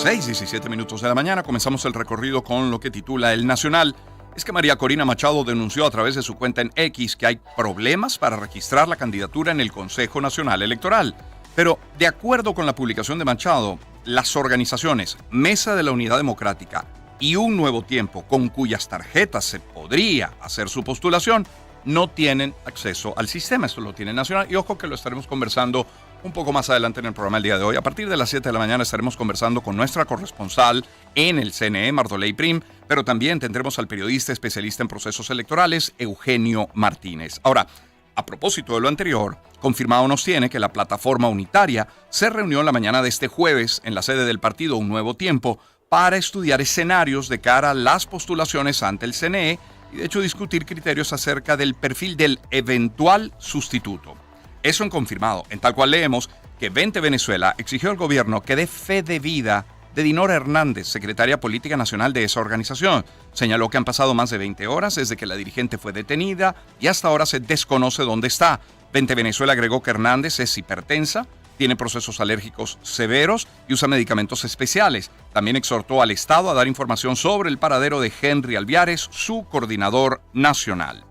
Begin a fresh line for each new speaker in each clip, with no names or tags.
6:17 de la mañana, comenzamos el recorrido con lo que titula El Nacional. Es que María Corina Machado denunció a través de su cuenta en X que hay problemas para registrar la candidatura en el Consejo Nacional Electoral. Pero, de acuerdo con la publicación de Machado, las organizaciones Mesa de la Unidad Democrática y Un Nuevo Tiempo, con cuyas tarjetas se podría hacer su postulación, no tienen acceso al sistema. Esto lo tiene el Nacional. Y ojo que lo estaremos conversando un poco más adelante en el programa el día de hoy. A partir de las 7 de la mañana estaremos conversando con nuestra corresponsal en el CNE, Mardoley Prim, pero también tendremos al periodista especialista en procesos electorales, Eugenio Martínez. Ahora, a propósito de lo anterior, confirmado nos tiene que la plataforma unitaria se reunió la mañana de este jueves en la sede del partido Un Nuevo Tiempo para estudiar escenarios de cara a las postulaciones ante el CNE y de hecho discutir criterios acerca del perfil del eventual sustituto. Eso en confirmado, en tal cual leemos que 20 Venezuela exigió al gobierno que dé fe de vida de Dinora Hernández, secretaria política nacional de esa organización. Señaló que han pasado más de 20 horas desde que la dirigente fue detenida y hasta ahora se desconoce dónde está. 20 Venezuela agregó que Hernández es hipertensa, tiene procesos alérgicos severos y usa medicamentos especiales. También exhortó al Estado a dar información sobre el paradero de Henry Alviares, su coordinador nacional.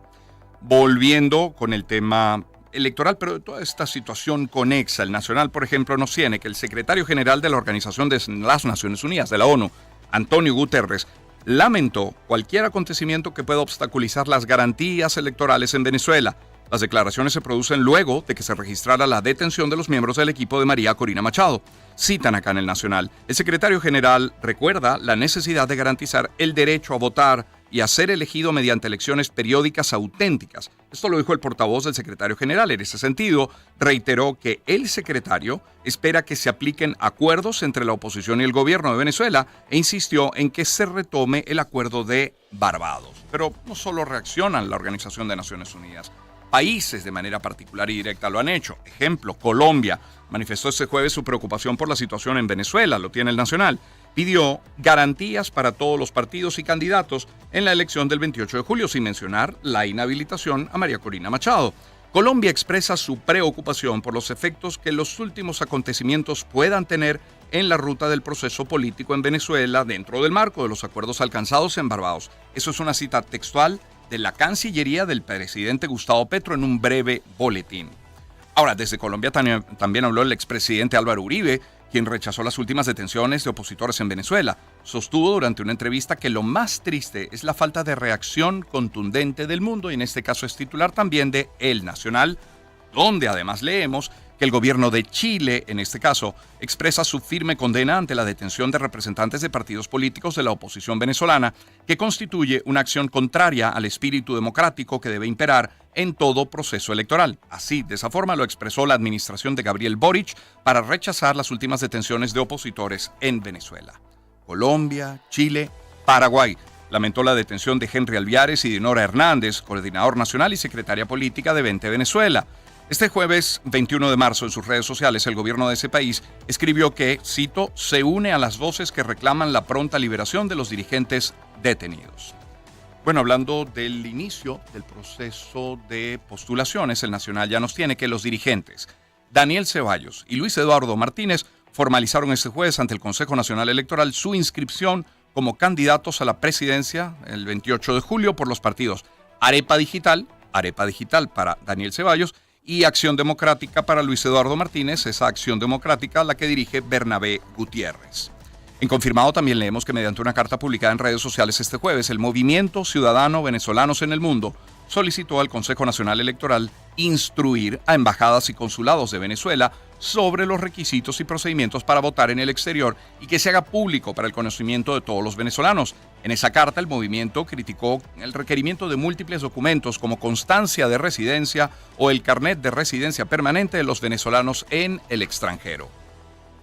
Volviendo con el tema electoral, pero de toda esta situación conexa, el Nacional, por ejemplo, nos tiene que el secretario general de la Organización de las Naciones Unidas, de la ONU, Antonio Guterres, lamentó cualquier acontecimiento que pueda obstaculizar las garantías electorales en Venezuela. Las declaraciones se producen luego de que se registrara la detención de los miembros del equipo de María Corina Machado. Citan acá en el Nacional. El secretario general recuerda la necesidad de garantizar el derecho a votar y a ser elegido mediante elecciones periódicas auténticas. Esto lo dijo el portavoz del secretario general. En ese sentido, reiteró que el secretario espera que se apliquen acuerdos entre la oposición y el gobierno de Venezuela e insistió en que se retome el acuerdo de Barbados. Pero no solo reaccionan la Organización de Naciones Unidas. Países de manera particular y directa lo han hecho. Ejemplo, Colombia manifestó este jueves su preocupación por la situación en Venezuela, lo tiene el Nacional. Pidió garantías para todos los partidos y candidatos en la elección del 28 de julio, sin mencionar la inhabilitación a María Corina Machado. Colombia expresa su preocupación por los efectos que los últimos acontecimientos puedan tener en la ruta del proceso político en Venezuela dentro del marco de los acuerdos alcanzados en Barbados. Eso es una cita textual de la Cancillería del presidente Gustavo Petro en un breve boletín. Ahora, desde Colombia también habló el expresidente Álvaro Uribe, quien rechazó las últimas detenciones de opositores en Venezuela. Sostuvo durante una entrevista que lo más triste es la falta de reacción contundente del mundo, y en este caso es titular también de El Nacional, donde además leemos que el gobierno de Chile, en este caso, expresa su firme condena ante la detención de representantes de partidos políticos de la oposición venezolana, que constituye una acción contraria al espíritu democrático que debe imperar en todo proceso electoral. Así, de esa forma lo expresó la administración de Gabriel Boric para rechazar las últimas detenciones de opositores en Venezuela. Colombia, Chile, Paraguay lamentó la detención de Henry Alviares y Dinora Hernández, coordinador nacional y secretaria política de 20 Venezuela. Este jueves 21 de marzo en sus redes sociales el gobierno de ese país escribió que, cito, se une a las voces que reclaman la pronta liberación de los dirigentes detenidos. Bueno, hablando del inicio del proceso de postulaciones, el Nacional ya nos tiene que los dirigentes Daniel Ceballos y Luis Eduardo Martínez formalizaron este jueves ante el Consejo Nacional Electoral su inscripción como candidatos a la presidencia el 28 de julio por los partidos Arepa Digital para Daniel Ceballos, y Acción Democrática para Luis Eduardo Martínez, esa Acción Democrática la que dirige Bernabé Gutiérrez. En confirmado también leemos que mediante una carta publicada en redes sociales este jueves, el Movimiento Ciudadano Venezolanos en el Mundo solicitó al Consejo Nacional Electoral instruir a embajadas y consulados de Venezuela sobre los requisitos y procedimientos para votar en el exterior y que se haga público para el conocimiento de todos los venezolanos. En esa carta, el movimiento criticó el requerimiento de múltiples documentos como constancia de residencia o el carnet de residencia permanente de los venezolanos en el extranjero.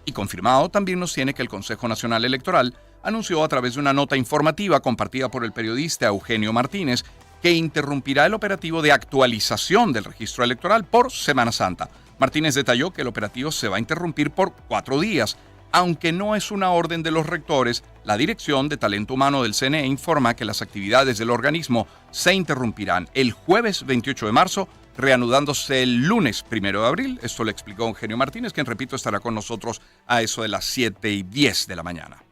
Y confirmado también nos tiene que el Consejo Nacional Electoral anunció a través de una nota informativa compartida por el periodista Eugenio Martínez que interrumpirá el operativo de actualización del registro electoral por Semana Santa. Martínez detalló que el operativo se va a interrumpir por 4 días. Aunque no es una orden de los rectores, la Dirección de Talento Humano del CNE informa que las actividades del organismo se interrumpirán el jueves 28 de marzo reanudándose el lunes 1 de abril. Esto le explicó Eugenio Martínez, quien, repito, estará con nosotros a eso de las 7:10 de la mañana.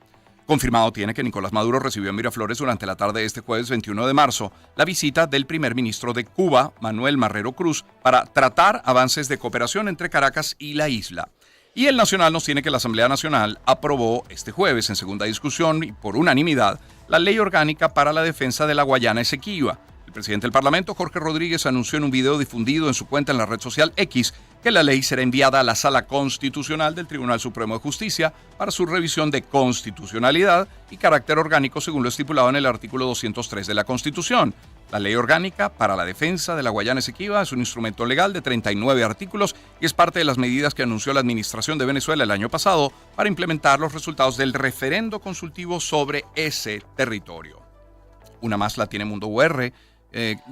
Confirmado tiene que Nicolás Maduro recibió en Miraflores durante la tarde de este jueves 21 de marzo la visita del primer ministro de Cuba, Manuel Marrero Cruz, para tratar avances de cooperación entre Caracas y la isla. Y el Nacional nos tiene que la Asamblea Nacional aprobó este jueves en segunda discusión y por unanimidad la Ley Orgánica para la Defensa de la Guayana Esequiba. El presidente del Parlamento, Jorge Rodríguez, anunció en un video difundido en su cuenta en la red social X que la ley será enviada a la Sala Constitucional del Tribunal Supremo de Justicia para su revisión de constitucionalidad y carácter orgánico según lo estipulado en el artículo 203 de la Constitución. La Ley Orgánica para la Defensa de la Guayana Esequiba es un instrumento legal de 39 artículos y es parte de las medidas que anunció la Administración de Venezuela el año pasado para implementar los resultados del referendo consultivo sobre ese territorio. Una más la tiene Mundo UR.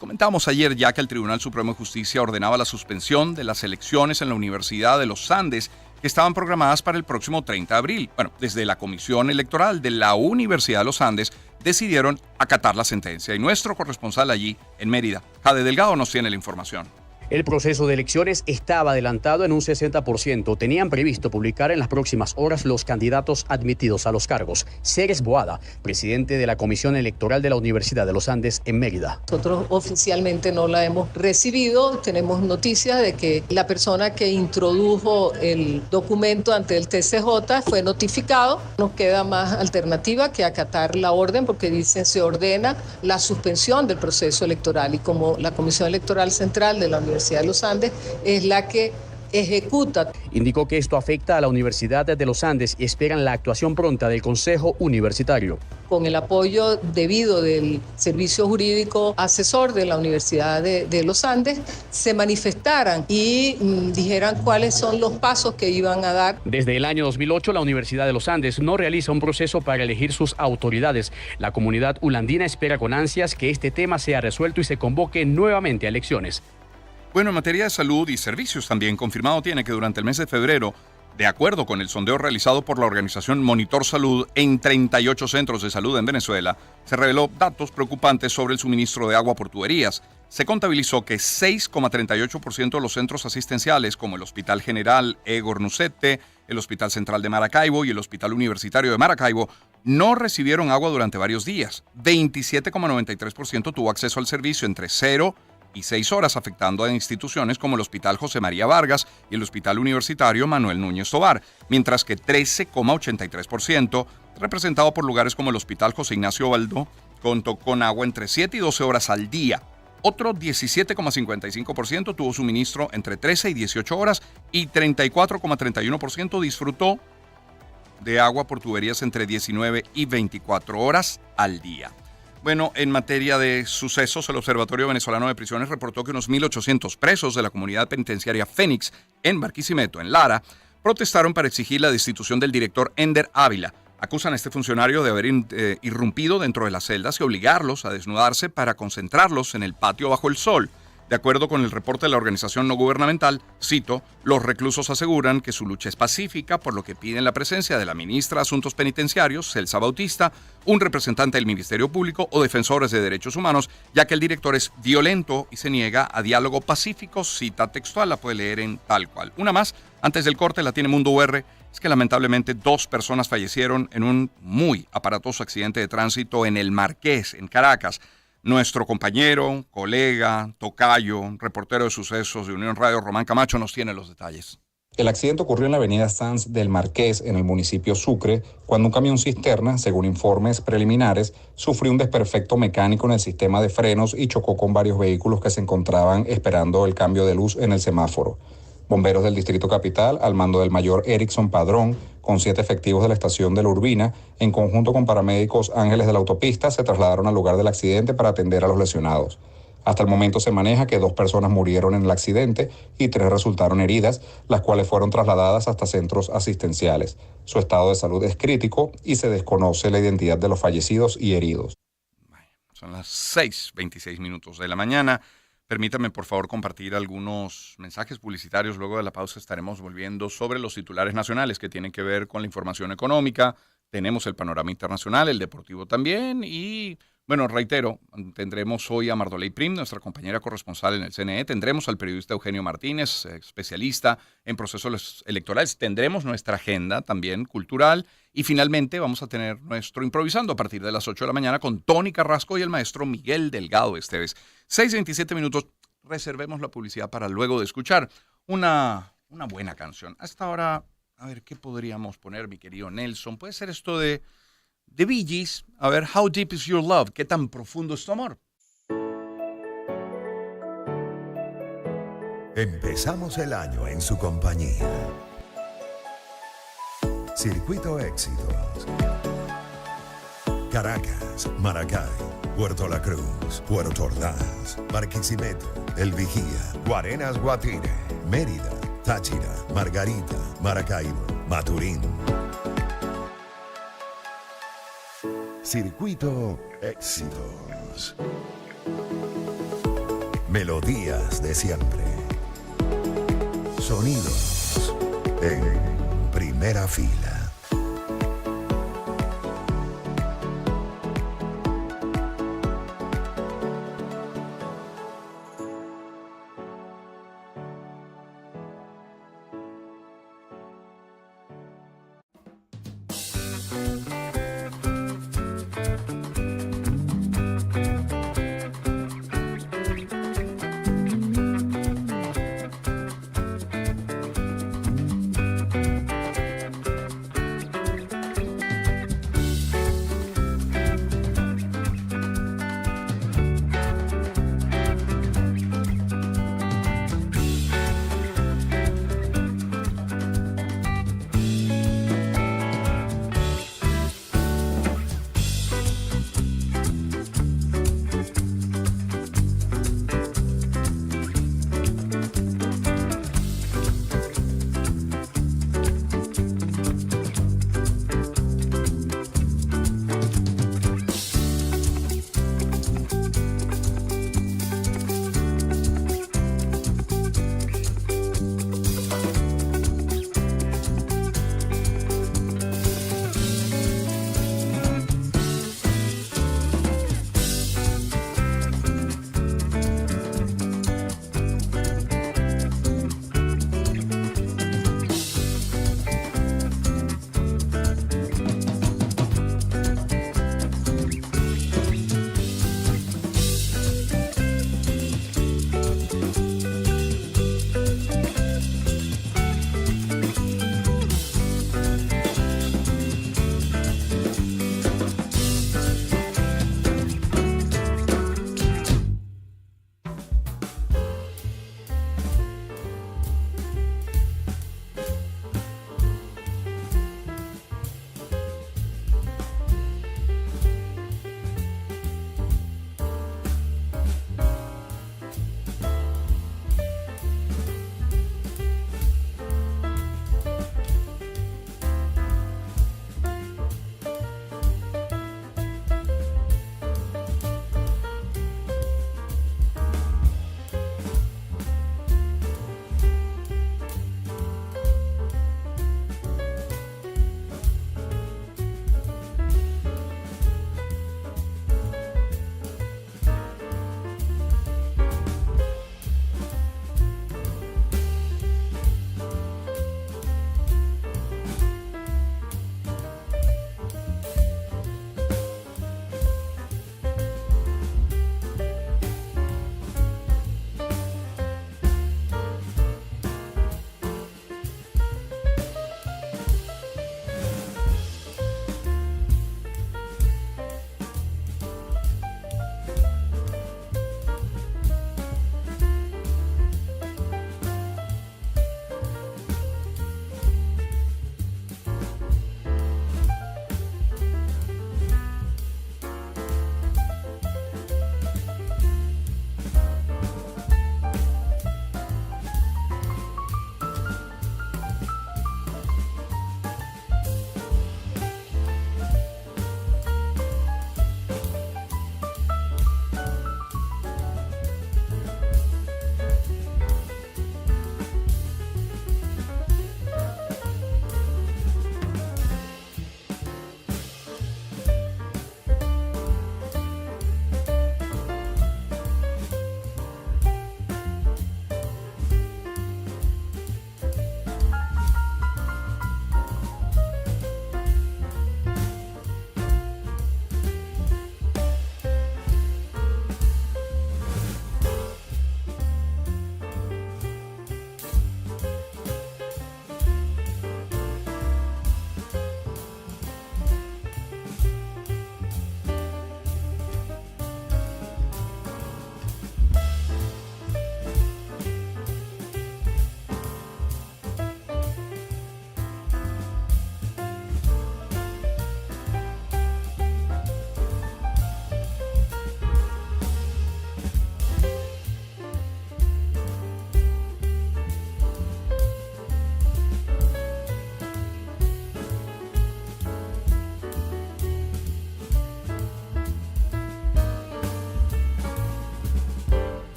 Comentamos ayer ya que el Tribunal Supremo de Justicia ordenaba la suspensión de las elecciones en la Universidad de los Andes que estaban programadas para el próximo 30 de abril. Bueno, desde la Comisión Electoral de la Universidad de los Andes decidieron acatar la sentencia y nuestro corresponsal allí en Mérida, Jade Delgado, nos tiene la información.
El proceso de elecciones estaba adelantado en un 60%. Tenían previsto publicar en las próximas horas los candidatos admitidos a los cargos. Ceres Boada, presidente de la Comisión Electoral de la Universidad de los Andes en Mérida.
Nosotros oficialmente no la hemos recibido. Tenemos noticia de que la persona que introdujo el documento ante el TCJ fue notificado. Nos queda más alternativa que acatar la orden porque dice se ordena la suspensión del proceso electoral y como la Comisión Electoral Central de la Universidad de los Andes es la que ejecuta.
Indicó que esto afecta a la Universidad de los Andes y esperan la actuación pronta del Consejo Universitario.
Con el apoyo debido del Servicio Jurídico Asesor de la Universidad de los Andes, se manifestaran y dijeran cuáles son los pasos que iban a dar.
Desde el año 2008, la Universidad de los Andes no realiza un proceso para elegir sus autoridades. La comunidad ulandina espera con ansias que este tema sea resuelto y se convoque nuevamente a elecciones.
Bueno, en materia de salud y servicios también confirmado tiene que durante el mes de febrero, de acuerdo con el sondeo realizado por la organización Monitor Salud en 38 centros de salud en Venezuela, se reveló datos preocupantes sobre el suministro de agua por tuberías. Se contabilizó que 6,38% de los centros asistenciales, como el Hospital General Egor Nucete, el Hospital Central de Maracaibo y el Hospital Universitario de Maracaibo, no recibieron agua durante varios días. 27,93% tuvo acceso al servicio entre 0 y 6 horas, afectando a instituciones como el Hospital José María Vargas y el Hospital Universitario Manuel Núñez Tovar, mientras que 13,83%, representado por lugares como el Hospital José Ignacio Baldo, contó con agua entre 7 y 12 horas al día. Otro 17,55% tuvo suministro entre 13 y 18 horas y 34,31% disfrutó de agua por tuberías entre 19 y 24 horas al día. Bueno, en materia de sucesos, el Observatorio Venezolano de Prisiones reportó que unos 1.800 presos de la comunidad penitenciaria Fénix en Barquisimeto, en Lara, protestaron para exigir la destitución del director Ender Ávila. Acusan a este funcionario de haber irrumpido dentro de las celdas y obligarlos a desnudarse para concentrarlos en el patio bajo el sol. De acuerdo con el reporte de la organización no gubernamental, cito, los reclusos aseguran que su lucha es pacífica, por lo que piden la presencia de la ministra de Asuntos Penitenciarios, Celsa Bautista, un representante del Ministerio Público o defensores de derechos humanos, ya que el director es violento y se niega a diálogo pacífico, cita textual, la puede leer en tal cual. Una más, antes del corte, la tiene Mundo UR, es que lamentablemente 2 personas fallecieron en un muy aparatoso accidente de tránsito en El Marqués, en Caracas. Nuestro compañero, colega, tocayo, reportero de sucesos de Unión Radio, Román Camacho, nos tiene los detalles.
El accidente ocurrió en la avenida Sanz del Marqués, en el municipio Sucre, cuando un camión cisterna, según informes preliminares, sufrió un desperfecto mecánico en el sistema de frenos y chocó con varios vehículos que se encontraban esperando el cambio de luz en el semáforo. Bomberos del Distrito Capital, al mando del mayor Erickson Padrón, con 7 efectivos de la estación de la Urbina, en conjunto con paramédicos Ángeles de la Autopista, se trasladaron al lugar del accidente para atender a los lesionados. Hasta el momento se maneja que 2 personas murieron en el accidente y 3 resultaron heridas, las cuales fueron trasladadas hasta centros asistenciales. Su estado de salud es crítico y se desconoce la identidad de los fallecidos y heridos.
Son las 6:26 de la mañana. Permítame, por favor, compartir algunos mensajes publicitarios. Luego de la pausa estaremos volviendo sobre los titulares nacionales que tienen que ver con la información económica. Tenemos el panorama internacional, el deportivo también y Bueno, reitero, tendremos hoy a Mardoley Prim, nuestra compañera corresponsal en el CNE, tendremos al periodista Eugenio Martínez, especialista en procesos electorales, tendremos nuestra agenda también cultural y finalmente vamos a tener nuestro improvisando a partir de las 8 de la mañana con Tony Carrasco y el maestro Miguel Delgado Esteves. 6:27 minutos, reservemos la publicidad para luego de escuchar una buena canción. Hasta ahora, a ver, ¿qué podríamos poner, mi querido Nelson? Puede ser esto de Bee Gees. A ver, How Deep Is Your Love? ¿Qué tan profundo es tu amor?
Empezamos el año en su compañía. Circuito Éxitos. Caracas, Maracay, Puerto La Cruz, Puerto Ordaz, Barquisimeto, El Vigía, Guarenas, Guatire, Mérida, Táchira, Margarita, Maracaibo, Maturín. Circuito Éxitos. Melodías de siempre. Sonidos en primera fila.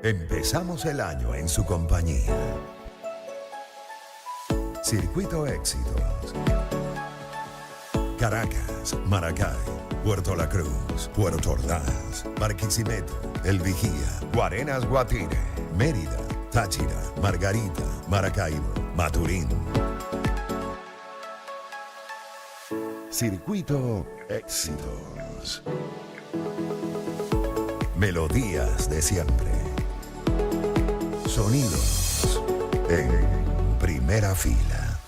Empezamos el año en su compañía. Circuito Éxitos. Caracas, Maracay, Puerto La Cruz, Puerto Ordaz, Barquisimeto, El Vigía, Guarenas, Guatire, Mérida, Táchira, Margarita, Maracaibo, Maturín. Circuito Éxitos. Melodías de siempre. Sonidos en primera fila.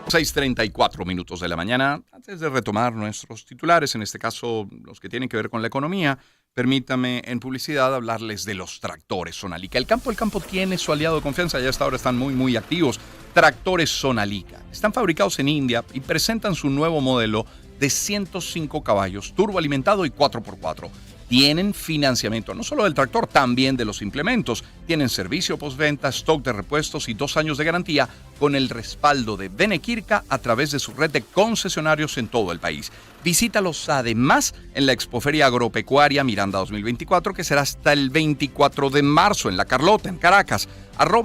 6:34 minutos de la mañana. Antes de retomar nuestros titulares, en este caso los que tienen que ver con la economía, permítame en publicidad hablarles de los tractores Sonalica. El campo tiene su aliado de confianza, ya hasta ahora están muy activos. Tractores Sonalica. Están fabricados en India y presentan su nuevo modelo de 105 caballos, turboalimentado y 4x4. Tienen financiamiento no solo del tractor, también de los implementos. Tienen servicio postventa, stock de repuestos y 2 años de garantía con el respaldo de Benekirka a través de su red de concesionarios en todo el país. Visítalos además en la Expoferia Agropecuaria Miranda 2024, que será hasta el 24 de marzo en La Carlota, en Caracas.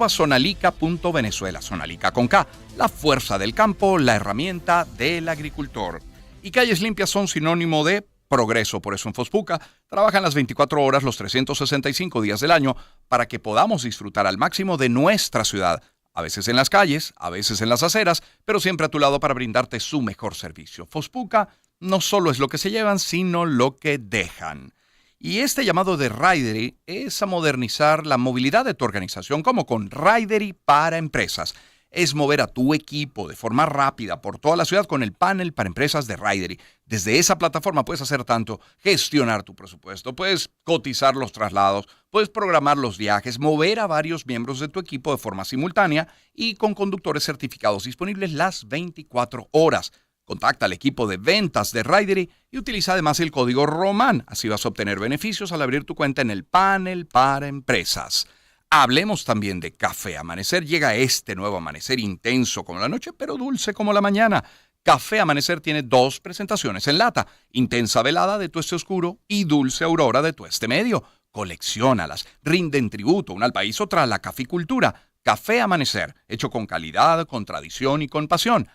@sonalica.venezuela. Sonalica con K, la fuerza del campo, la herramienta del agricultor. Y calles limpias son sinónimo de progreso. Por eso en Fospuca trabajan las 24 horas, los 365 días del año, para que podamos disfrutar al máximo de nuestra ciudad. A veces en las calles, a veces en las aceras, pero siempre a tu lado para brindarte su mejor servicio. Fospuca no solo es lo que se llevan, sino lo que dejan. Y este llamado de Ridery es a modernizar la movilidad de tu organización, como con Ridery para empresas. Es mover a tu equipo de forma rápida por toda la ciudad con el panel para empresas de Ridery. Desde esa plataforma puedes hacer tanto, gestionar tu presupuesto, puedes cotizar los traslados, puedes programar los viajes, mover a varios miembros de tu equipo de forma simultánea y con conductores certificados disponibles las 24 horas. Contacta al equipo de ventas de Ridery y utiliza además el código ROMAN. Así vas a obtener beneficios al abrir tu cuenta en el panel para empresas. Hablemos también de Café Amanecer. Llega este nuevo amanecer intenso como la noche, pero dulce como la mañana. Café Amanecer tiene 2 presentaciones en lata. Intensa velada de tueste oscuro y dulce aurora de tueste medio. Colecciónalas. Rinden tributo una al país, otra a la caficultura. Café Amanecer, hecho con calidad, con tradición y con pasión.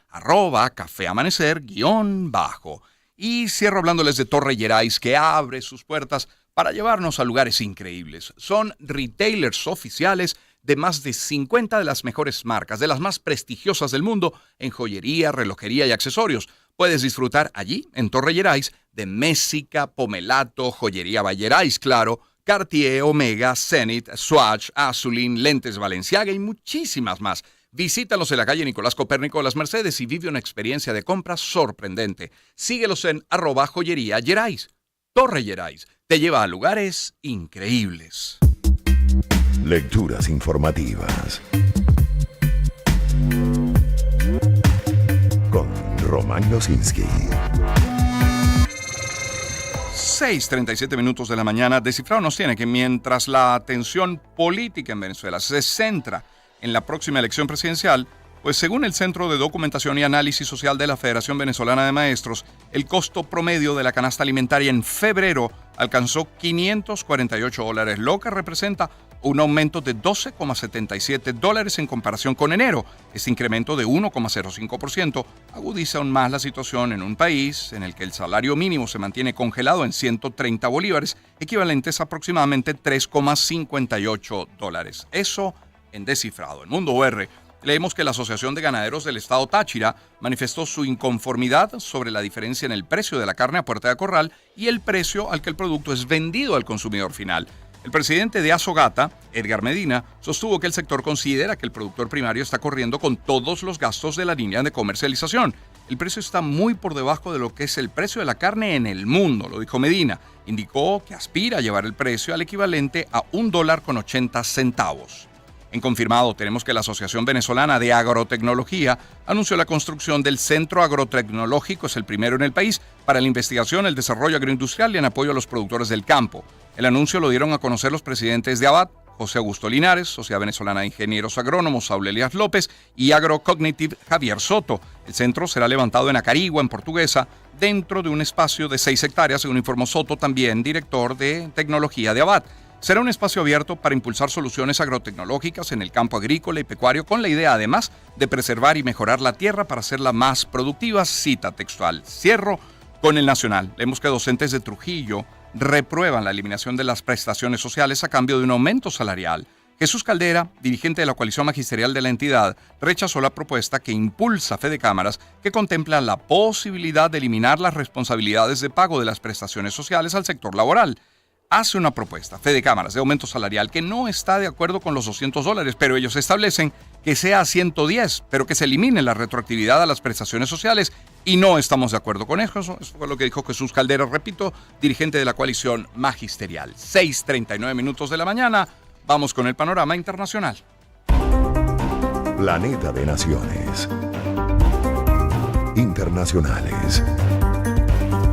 @Café Amanecer _. Y cierro hablándoles de Torre Gerais, que abre sus puertas para llevarnos a lugares increíbles. Son retailers oficiales de más de 50 de las mejores marcas, de las más prestigiosas del mundo, en joyería, relojería y accesorios. Puedes disfrutar allí, en Torre Gerais, de Messica, Pomelato, Joyería Ballerais, claro, Cartier, Omega, Zenith, Swatch, Azulin, Lentes Balenciaga y muchísimas más. Visítalos en la calle Nicolás Copérnico de las Mercedes y vive una experiencia de compra sorprendente. Síguelos en @Joyería Gerais. Torre Gerais te lleva a lugares increíbles.
Lecturas informativas con Román Losinski.
6:37 minutos de la mañana. Descifrado nos tiene que mientras la atención política en Venezuela se centra en la próxima elección presidencial, pues según el Centro de Documentación y Análisis Social de la Federación Venezolana de Maestros, el costo promedio de la canasta alimentaria en febrero alcanzó $548, lo que representa un aumento de $12,77 en comparación con enero. Este incremento de 1,05% agudiza aún más la situación en un país en el que el salario mínimo se mantiene congelado en 130 bolívares, equivalentes a aproximadamente $3,58. Eso en descifrado. En Mundo UR leemos que la Asociación de Ganaderos del Estado Táchira manifestó su inconformidad sobre la diferencia en el precio de la carne a puerta de corral y el precio al que el producto es vendido al consumidor final. El presidente de Azogata, Edgar Medina, sostuvo que el sector considera que el productor primario está corriendo con todos los gastos de la línea de comercialización. El precio está muy por debajo de lo que es el precio de la carne en el mundo, lo dijo Medina. Indicó que aspira a llevar el precio al equivalente a $1.80. En confirmado, tenemos que la Asociación Venezolana de Agrotecnología anunció la construcción del Centro Agrotecnológico, es el primero en el país, para la investigación, el desarrollo agroindustrial y en apoyo a los productores del campo. El anuncio lo dieron a conocer los presidentes de ABAT, José Augusto Linares, Sociedad Venezolana de Ingenieros Agrónomos, Saúl Elías López y Agrocognitive, Javier Soto. El centro será levantado en Acarigua, en Portuguesa, dentro de un espacio de 6 hectáreas, según informó Soto, también director de tecnología de Abad. Será un espacio abierto para impulsar soluciones agrotecnológicas en el campo agrícola y pecuario, con la idea, además, de preservar y mejorar la tierra para hacerla más productiva. Cita textual. Cierro con el Nacional. Leemos que docentes de Trujillo reprueban la eliminación de las prestaciones sociales a cambio de un aumento salarial. Jesús Caldera, dirigente de la coalición magisterial de la entidad, rechazó la propuesta que impulsa Fede Cámaras, que contempla la posibilidad de eliminar las responsabilidades de pago de las prestaciones sociales al sector laboral. Hace una propuesta, Fede Cámaras, de aumento salarial que no está de acuerdo con los $200, pero ellos establecen que sea 110, pero que se elimine la retroactividad a las prestaciones sociales, y no estamos de acuerdo con eso. Eso fue lo que dijo Jesús Caldera, repito, dirigente de la coalición magisterial. 6:39 minutos de la mañana, vamos con el panorama internacional.
Planeta de Naciones. Internacionales.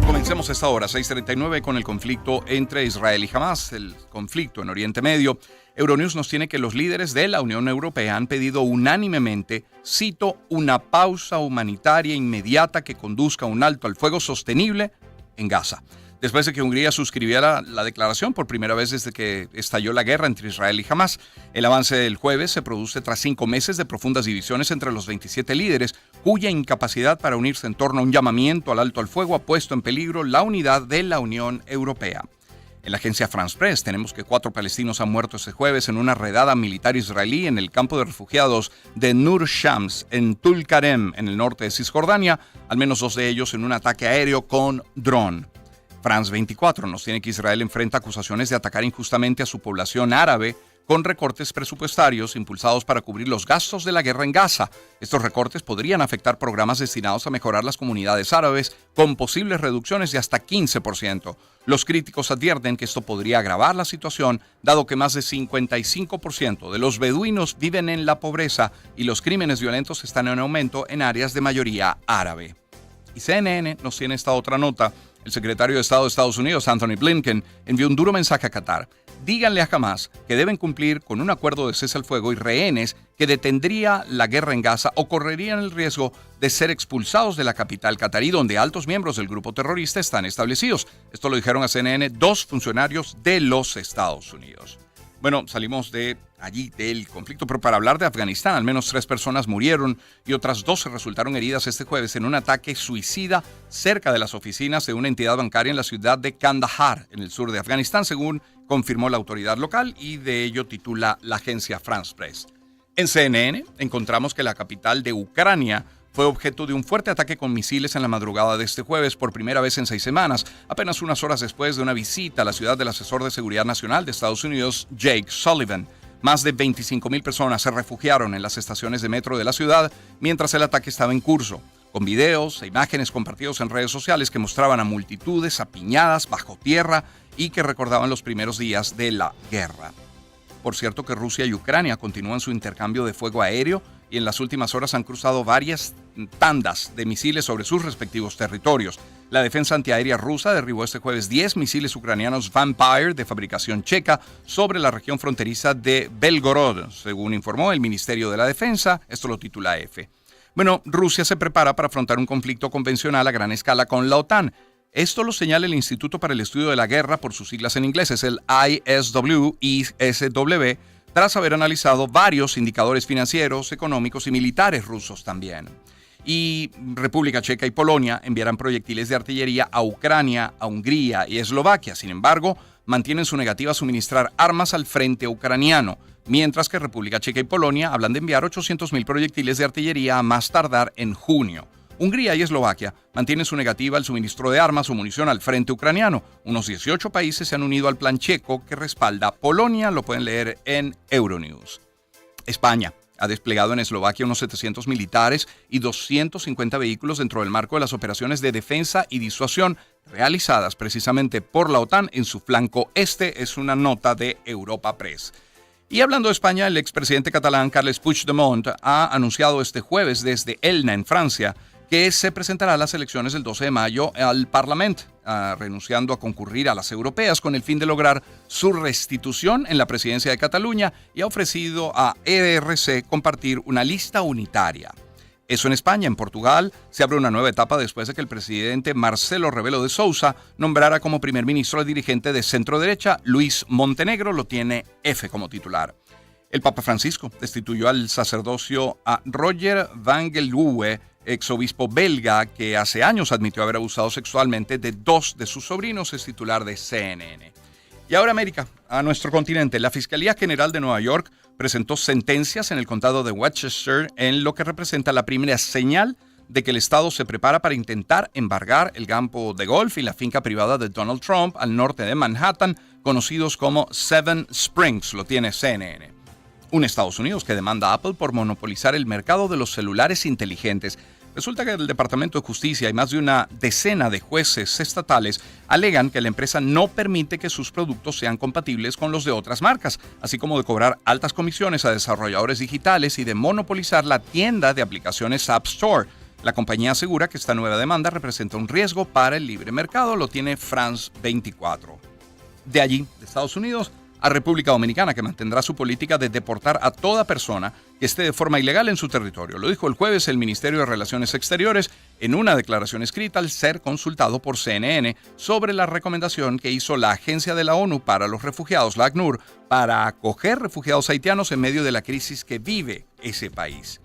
Comencemos esta hora, 6:39, con el conflicto entre Israel y Hamas, el conflicto en Oriente Medio. Euronews nos tiene que los líderes de la Unión Europea han pedido unánimemente, cito, una pausa humanitaria inmediata que conduzca a un alto al fuego sostenible en Gaza. Después de que Hungría suscribiera la declaración por primera vez desde que estalló la guerra entre Israel y Hamas, el avance del jueves se produce tras 5 meses de profundas divisiones entre los 27 líderes, cuya incapacidad para unirse en torno a un llamamiento al alto al fuego ha puesto en peligro la unidad de la Unión Europea. En la agencia France Press tenemos que 4 palestinos han muerto este jueves en una redada militar israelí en el campo de refugiados de Nur Shams, en Tulkarem, en el norte de Cisjordania, al menos 2 de ellos en un ataque aéreo con dron. France 24 nos tiene que Israel enfrenta acusaciones de atacar injustamente a su población árabe con recortes presupuestarios impulsados para cubrir los gastos de la guerra en Gaza. Estos recortes podrían afectar programas destinados a mejorar las comunidades árabes con posibles reducciones de hasta 15%. Los críticos advierten que esto podría agravar la situación, dado que más de 55% de los beduinos viven en la pobreza y los crímenes violentos están en aumento en áreas de mayoría árabe. Y CNN nos tiene esta otra nota. El secretario de Estado de Estados Unidos, Anthony Blinken, envió un duro mensaje a Qatar. Díganle a Hamas que deben cumplir con un acuerdo de cese al fuego y rehenes que detendría la guerra en Gaza o correrían el riesgo de ser expulsados de la capital catarí, donde altos miembros del grupo terrorista están establecidos. Esto lo dijeron a CNN 2 funcionarios de los Estados Unidos. Bueno, salimos de allí del conflicto, pero para hablar de Afganistán, al menos 3 personas murieron y otras 12 resultaron heridas este jueves en un ataque suicida cerca de las oficinas de una entidad bancaria en la ciudad de Kandahar, en el sur de Afganistán, según confirmó la autoridad local, y de ello titula la agencia France Press. En CNN encontramos que la capital de Ucrania fue objeto de un fuerte ataque con misiles en la madrugada de este jueves por primera vez en 6 semanas, apenas unas horas después de una visita a la ciudad del asesor de seguridad nacional de Estados Unidos, Jake Sullivan. Más de 25,000 personas se refugiaron en las estaciones de metro de la ciudad mientras el ataque estaba en curso, con videos e imágenes compartidos en redes sociales que mostraban a multitudes apiñadas bajo tierra y que recordaban los primeros días de la guerra. Por cierto que Rusia y Ucrania continúan su intercambio de fuego aéreo y en las últimas horas han cruzado varias tandas de misiles sobre sus respectivos territorios. La defensa antiaérea rusa derribó este jueves 10 misiles ucranianos Vampire de fabricación checa sobre la región fronteriza de Belgorod, según informó el Ministerio de la Defensa. Esto lo titula EFE. Bueno, Rusia se prepara para afrontar un conflicto convencional a gran escala con la OTAN. Esto lo señala el Instituto para el Estudio de la Guerra, por sus siglas en inglés, es el ISW, tras haber analizado varios indicadores financieros, económicos y militares rusos también. Y República Checa y Polonia enviarán proyectiles de artillería a Ucrania, a Hungría y Eslovaquia. Sin embargo, mantienen su negativa a suministrar armas al frente ucraniano, mientras que República Checa y Polonia hablan de enviar 800,000 proyectiles de artillería a más tardar en junio. Hungría y Eslovaquia mantienen su negativa al suministro de armas o munición al frente ucraniano. Unos 18 países se han unido al plan checo que respalda a Polonia, lo pueden leer en Euronews. España ha desplegado en Eslovaquia unos 700 militares y 250 vehículos dentro del marco de las operaciones de defensa y disuasión realizadas precisamente por la OTAN en su flanco este, es una nota de Europa Press. Y hablando de España, el expresidente catalán Carles Puigdemont ha anunciado este jueves desde Elna, en Francia, que se presentará a las elecciones del 12 de mayo al Parlamento. renunciando a concurrir a las europeas con el fin de lograr su restitución en la presidencia de Cataluña y ha ofrecido a ERC compartir una lista unitaria. Eso en España. En Portugal se abre una nueva etapa después de que el presidente Marcelo Rebelo de Sousa nombrara como primer ministro al dirigente de centro-derecha Luis Montenegro. Lo tiene F como titular. El Papa Francisco destituyó al sacerdocio a Roger van Geloowe, exobispo belga que hace años admitió haber abusado sexualmente de 2 de sus sobrinos. Es titular de CNN. Y ahora América, a nuestro continente. La Fiscalía General de Nueva York presentó sentencias en el condado de Westchester en lo que representa la primera señal de que el Estado se prepara para intentar embargar el campo de golf y la finca privada de Donald Trump al norte de Manhattan, conocidos como Seven Springs. Lo tiene CNN. Un Estados Unidos que demanda a Apple por monopolizar el mercado de los celulares inteligentes. Resulta que el Departamento de Justicia y más de una decena de jueces estatales alegan que la empresa no permite que sus productos sean compatibles con los de otras marcas, así como de cobrar altas comisiones a desarrolladores digitales y de monopolizar la tienda de aplicaciones App Store. La compañía asegura que esta nueva demanda representa un riesgo para el libre mercado. Lo tiene France 24. De allí, de Estados Unidos, a República Dominicana, que mantendrá su política de deportar a toda persona que esté de forma ilegal en su territorio. Lo dijo el jueves el Ministerio de Relaciones Exteriores en una declaración escrita al ser consultado por CNN sobre la recomendación que hizo la Agencia de la ONU para los Refugiados, la ACNUR, para acoger refugiados haitianos en medio de la crisis que vive ese país.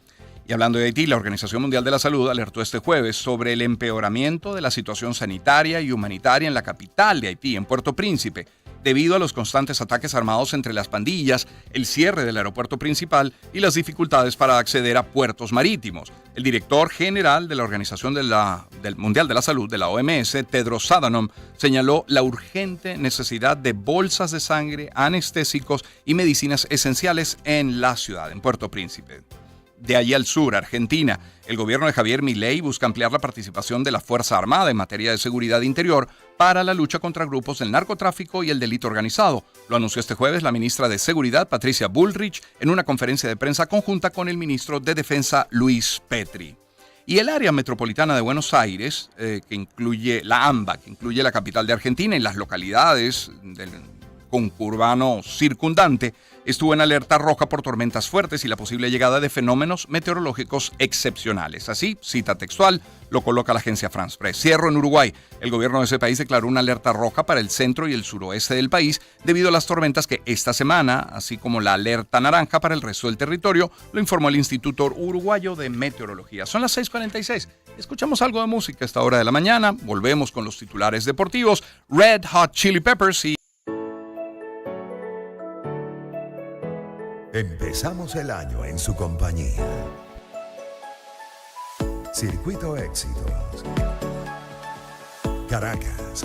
Y hablando de Haití, la Organización Mundial de la Salud alertó este jueves sobre el empeoramiento de la situación sanitaria y humanitaria en la capital de Haití, en Puerto Príncipe, debido a los constantes ataques armados entre las pandillas, el cierre del aeropuerto principal y las dificultades para acceder a puertos marítimos. El director general de la Organización del Mundial de la Salud, de la OMS, Tedros Adhanom, señaló la urgente necesidad de bolsas de sangre, anestésicos y medicinas esenciales en la ciudad, en Puerto Príncipe. De allí al sur, Argentina, el gobierno de Javier Milei busca ampliar la participación de la Fuerza Armada en materia de seguridad interior para la lucha contra grupos del narcotráfico y el delito organizado. Lo anunció este jueves la ministra de Seguridad, Patricia Bullrich, en una conferencia de prensa conjunta con el ministro de Defensa, Luis Petri. Y el área metropolitana de Buenos Aires, que incluye la AMBA, que incluye la capital de Argentina y las localidades del concurbano circundante, estuvo en alerta roja por tormentas fuertes y la posible llegada de fenómenos meteorológicos excepcionales. Así, cita textual, lo coloca la agencia France Press. Cierro en Uruguay. El gobierno de ese país declaró una alerta roja para el centro y el suroeste del país debido a las tormentas que esta semana, así como la alerta naranja para el resto del territorio, lo informó el Instituto Uruguayo de Meteorología. Son las 6:46. Escuchamos algo de música a esta hora de la mañana. Volvemos con los titulares deportivos. Red Hot Chili Peppers y
Empezamos el año en su compañía. Circuito Éxitos. Caracas.